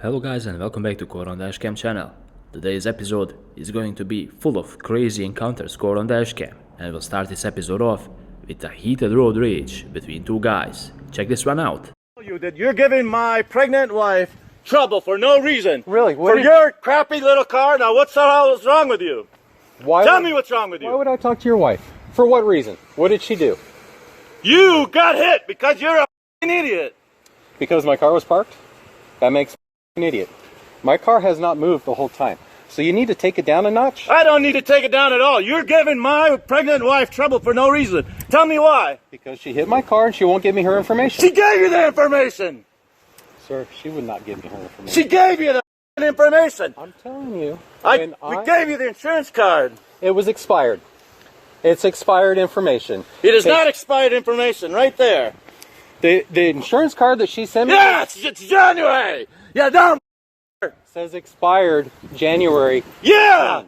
Hello guys and welcome back to Qbal on DashCam channel. Today's episode is going to be full of crazy encounters Qbal on DashCam, and we'll start this episode off with a heated road rage between two guys. Check this one out. You that you're giving my pregnant wife trouble for no reason. Really? For your crappy little car? Now what's the hell is wrong with you? Tell me what's wrong with you. Why would I talk to your wife? For what reason? What did she do? You got hit because you're a f***ing idiot. Because my car was parked? That makes me an idiot. My car has not moved the whole time. So you need to take it down a notch? I don't need to take it down at all. You're giving my pregnant wife trouble for no reason. Tell me why. Because she hit my car and she won't give me her information. She gave you the information. Sir, she would not give me her information. She gave you the information. I'm telling you. We gave you the insurance card. It was expired. It's expired information. It is not expired information right there. The insurance card that she sent me? Yes, it's January. Yeah, dumb. Says expired January. Yeah.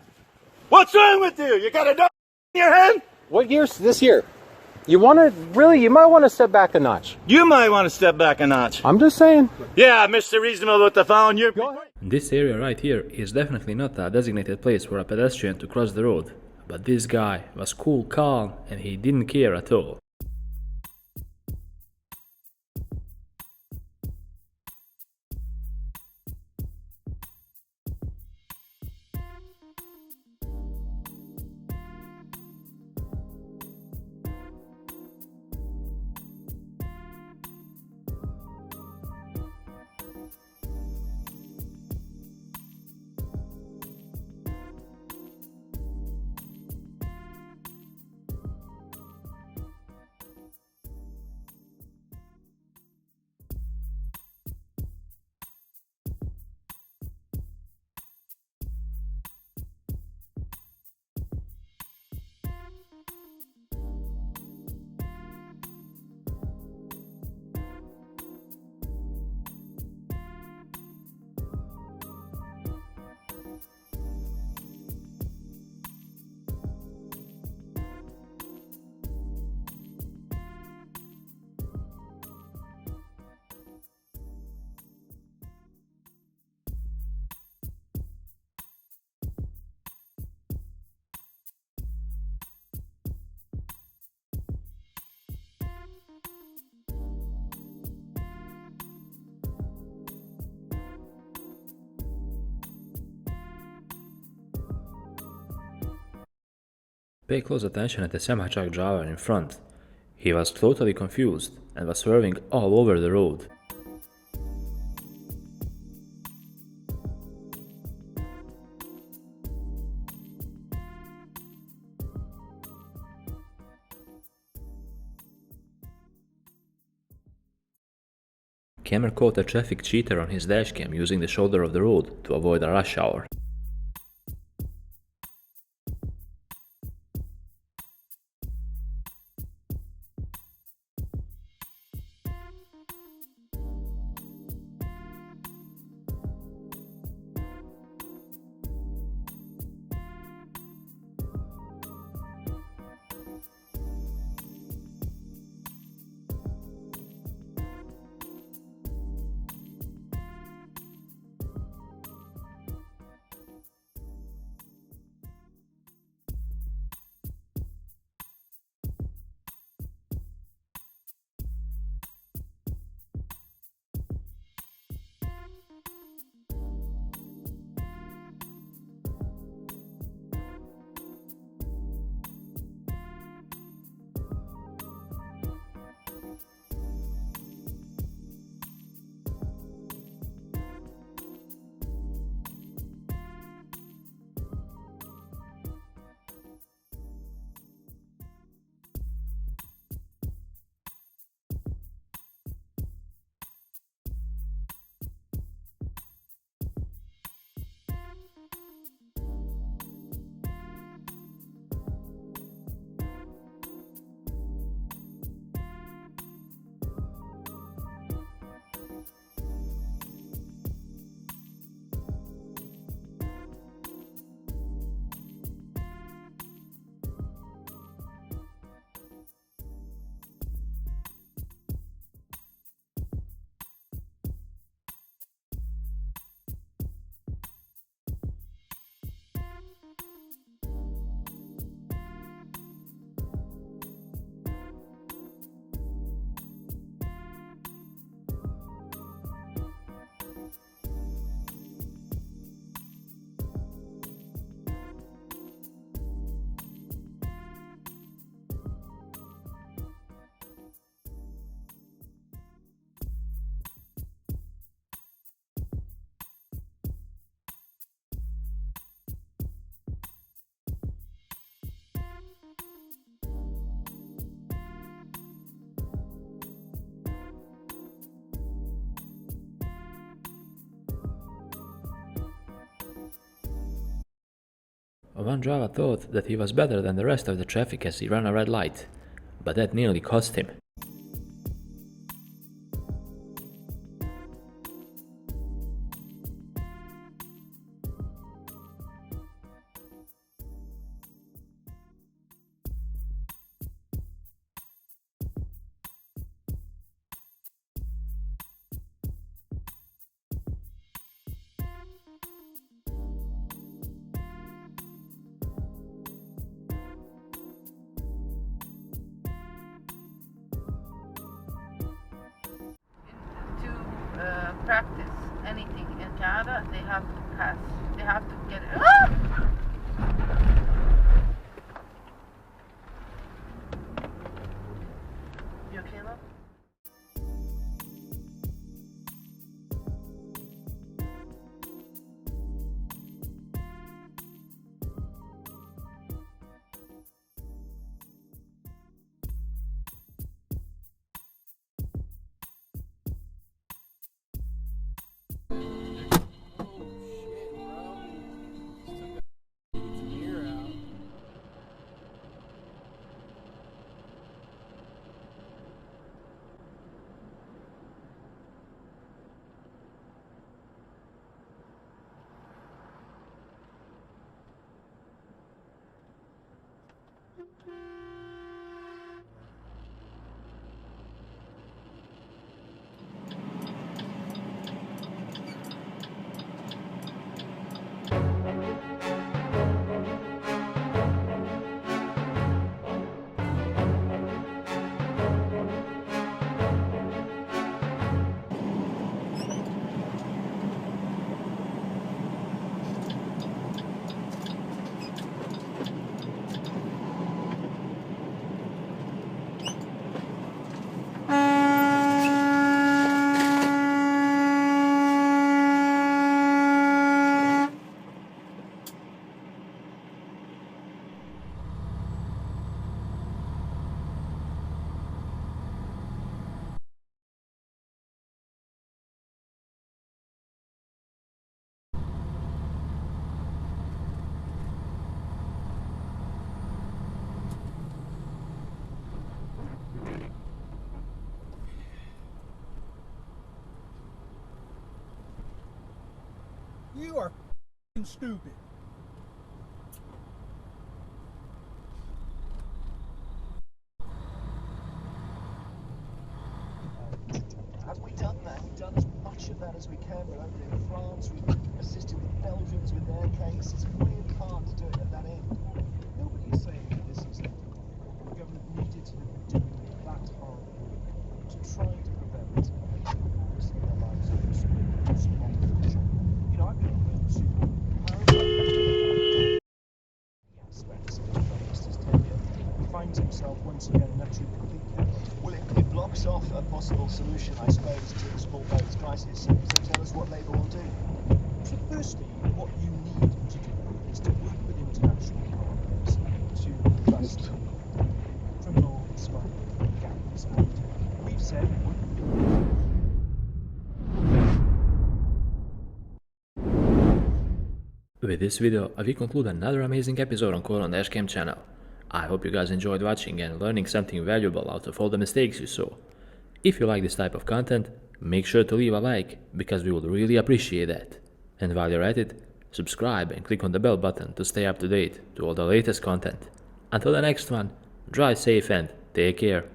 What's wrong with you? You got a dumb in your head? What year's this year? You might want to step back a notch. You might want to step back a notch. I'm just saying. Yeah, Mr. Reasonable with the phone. This area right here is definitely not a designated place for a pedestrian to cross the road, but this guy was cool, calm, and he didn't care at all. Pay close attention at the semi-truck driver in front. He was totally confused and was swerving all over the road. Camera caught a traffic cheater on his dashcam using the shoulder of the road to avoid a rush hour. one driver thought that he was better than the rest of the traffic as he ran a red light, but that nearly cost him. Practice anything in Canada, they have to pass. They have to get it. Ah! You okay, love? You are f***ing stupid. Have we done that? We've done as much of that as we can. We're over in France, we've assisted the Belgians with their case. It's really hard to do it at that end. Nobody is saying that this is what the government needed to be doing that hard to try to prevent risking their lives of you know, I've been on the he finds himself once again in that complete chaos. Well, it blocks off a possible solution, I suppose, to the small boats crisis. So tell us what Labour will do. So firstly, what you need to do is to work with international partners to bust criminal smuggling gangs. And we've said With this video, we conclude another amazing episode on DashCam channel. I hope you guys enjoyed watching and learning something valuable out of all the mistakes you saw. If you like this type of content, make sure to leave a like, because we would really appreciate that. And while you're at it, subscribe and click on the bell button to stay up to date to all the latest content. Until the next one, drive safe and take care.